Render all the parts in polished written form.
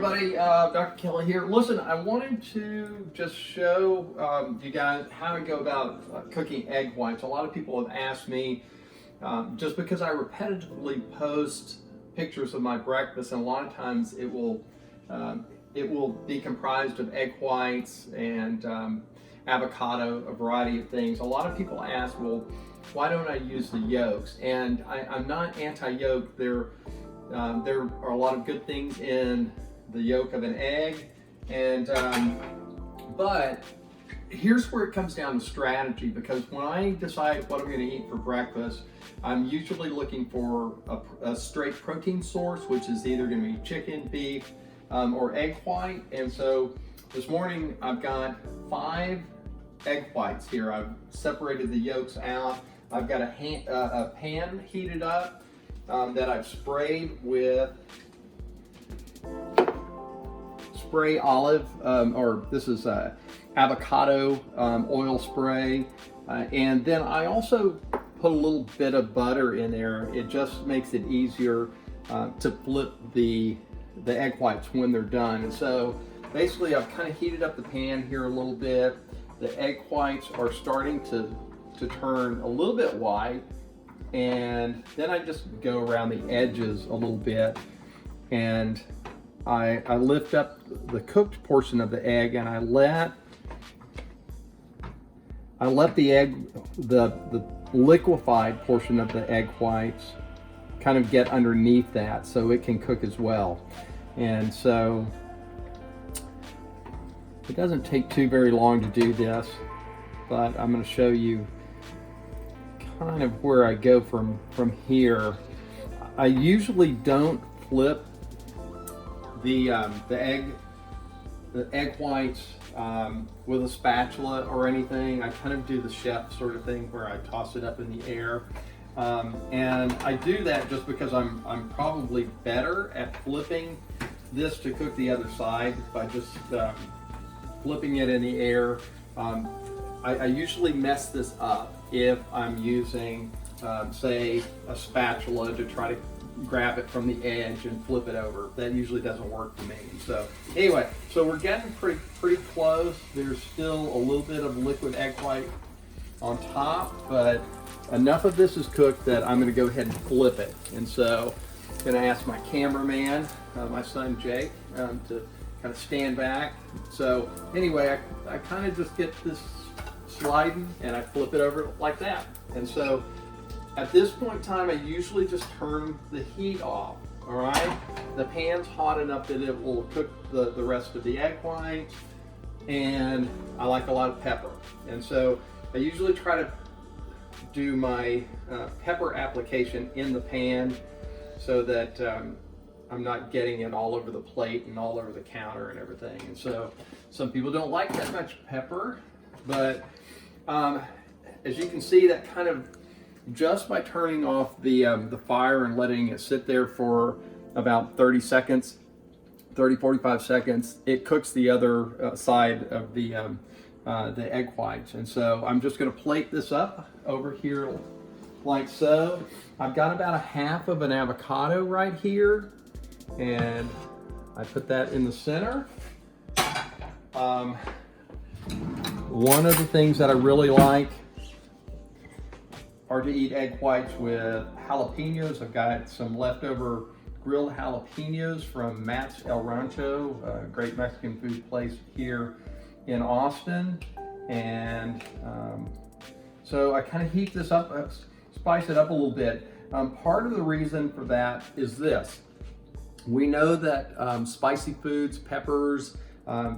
everybody, Dr. Kelly here. Listen, I wanted to just show you guys how to go about cooking egg whites. A lot of people have asked me, just because I repetitively post pictures of my breakfast, and a lot of times it will be comprised of egg whites and avocado, a variety of things. A lot of people ask, well, why don't I use the yolks? And I'm not anti-yolk. There are a lot of good things in the yolk of an egg, and but here's where it comes down to strategy, because when I decide what I'm going to eat for breakfast, I'm usually looking for a straight protein source, which is either going to be chicken, beef, or egg white. And so this morning I've got 5 egg whites here. I've separated the yolks out. I've got a pan heated up that I've sprayed with spray olive, or this is avocado oil spray. And then I also put a little bit of butter in there. It just makes it easier to flip the egg whites when they're done. And so basically I've kind of heated up the pan here a little bit. The egg whites are starting to turn a little bit white, and then I just go around the edges a little bit, and I lift up the cooked portion of the egg, and I let the egg, the liquefied portion of the egg whites kind of get underneath that so it can cook as well. And so it doesn't take very long to do this, but I'm going to show you kind of where I go from here. I usually don't flip the egg whites with a spatula or anything. I kind of do the chef sort of thing where I toss it up in the air, and I do that just because I'm probably better at flipping this to cook the other side by just flipping it in the air. I usually mess this up if I'm using, say, a spatula to try to grab it from the edge and flip it over. That usually doesn't work for me. So anyway, so we're getting pretty close. There's still a little bit of liquid egg white on top, but enough of this is cooked that I'm going to go ahead and flip it. And so I'm going to ask my cameraman, my son Jake, to kind of stand back. So anyway, I kind of just get this sliding and I flip it over like that. And so at this point in time, I usually just turn the heat off. All right, the pan's hot enough that it will cook the rest of the egg whites, and I like a lot of pepper. And so I usually try to do my pepper application in the pan so that I'm not getting it all over the plate and all over the counter and everything. And so some people don't like that much pepper, but as you can see, that kind of, just by turning off the fire and letting it sit there for about 45 seconds, it cooks the other side of the egg whites. And so I'm just going to plate this up over here like so. I've got about 1/2 of an avocado right here, and I put that in the center. One of the things that I really like are to eat egg whites with jalapenos. I've got some leftover grilled jalapenos from Matt's El Rancho, a great Mexican food place here in Austin. And so I kind of heat this up, spice it up a little bit. Part of the reason for that is this. We know that spicy foods, peppers,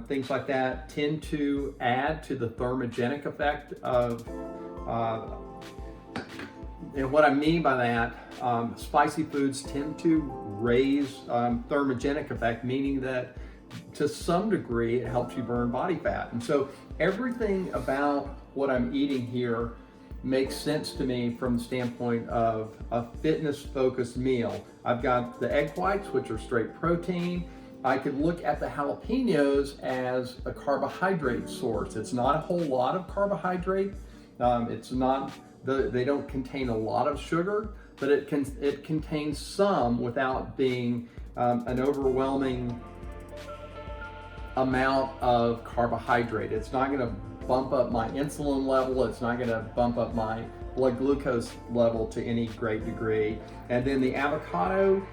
things like that tend to add to the thermogenic effect of, and what I mean by that, spicy foods tend to raise thermogenic effect, meaning that to some degree it helps you burn body fat. And so everything about what I'm eating here makes sense to me from the standpoint of a fitness-focused meal. I've got the egg whites, which are straight protein. I could look at the jalapenos as a carbohydrate source. It's not a whole lot of carbohydrate. They don't contain a lot of sugar, but it contains some without being an overwhelming amount of carbohydrate. It's not going to bump up my insulin level. It's not going to bump up my blood glucose level to any great degree. And then the avocado,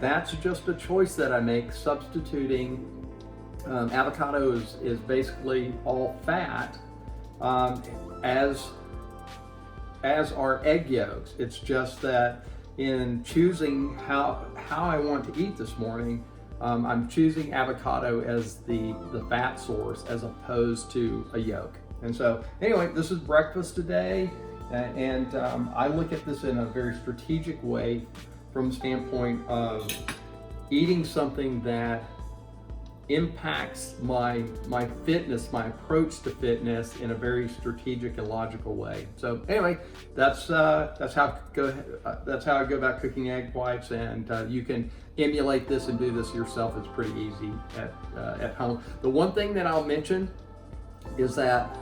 that's just a choice that I make, substituting. Avocado is basically all fat, as are egg yolks. It's just that in choosing how I want to eat this morning, I'm choosing avocado as the fat source as opposed to a yolk. And so anyway, this is breakfast today, and I look at this in a very strategic way from the standpoint of eating something that impacts my fitness, my approach to fitness in a very strategic and logical way. So anyway, that's how I go about cooking egg whites, and you can emulate this and do this yourself. It's pretty easy at home. The one thing that I'll mention is that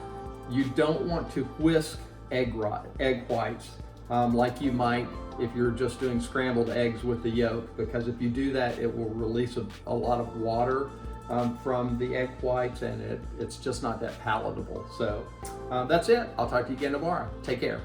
you don't want to whisk egg whites like you might if you're just doing scrambled eggs with the yolk, because if you do that, it will release a lot of water from the egg whites, and it's just not that palatable. So that's it. I'll talk to you again tomorrow. Take care.